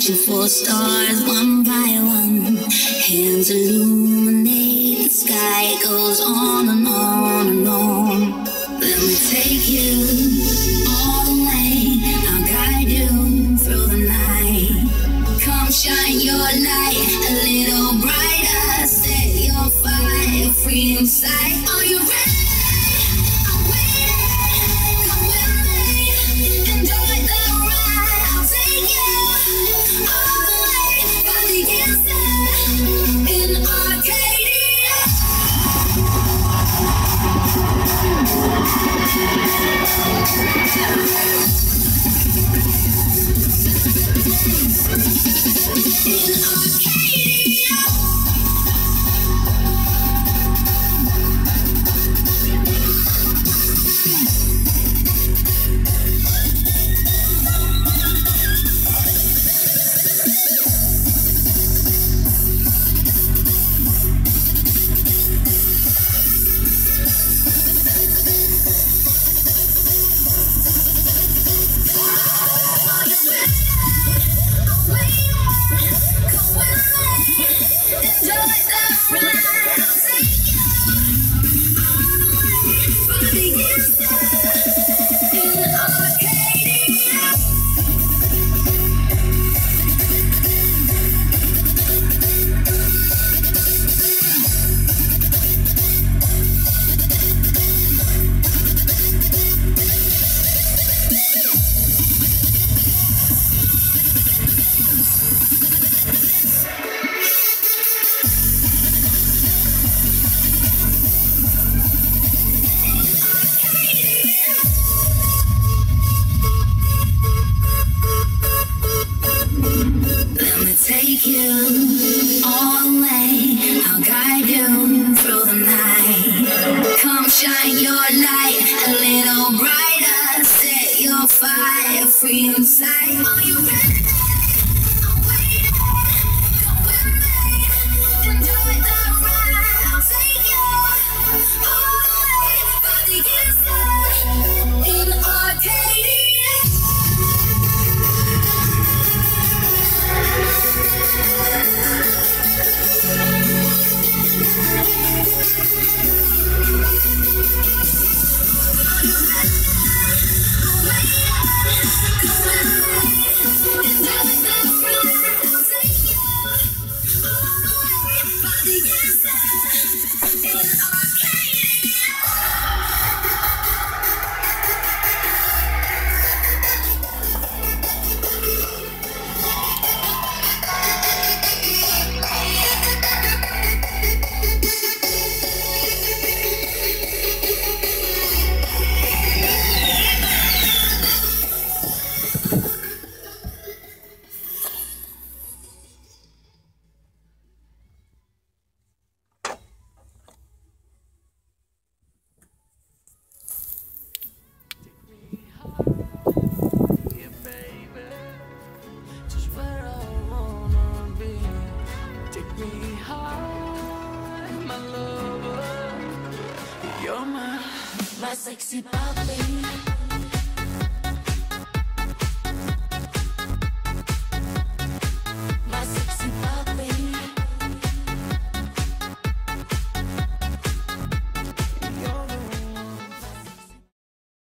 reaching for stars one by one. Hands illuminate the sky. It goes on and on and on. Let me take you all the way. I'll guide you through the night. Come shine your light a little brighter. Set your fire free inside. Are you ready? Take you all the way. I'll guide you through the night. Come shine your light a little brighter. Set your fire free inside. Are you ready? I'm waiting. Come with me. Enjoy the ride. I'll take you all the way. By the inside in Arcadia. My sexy puppy.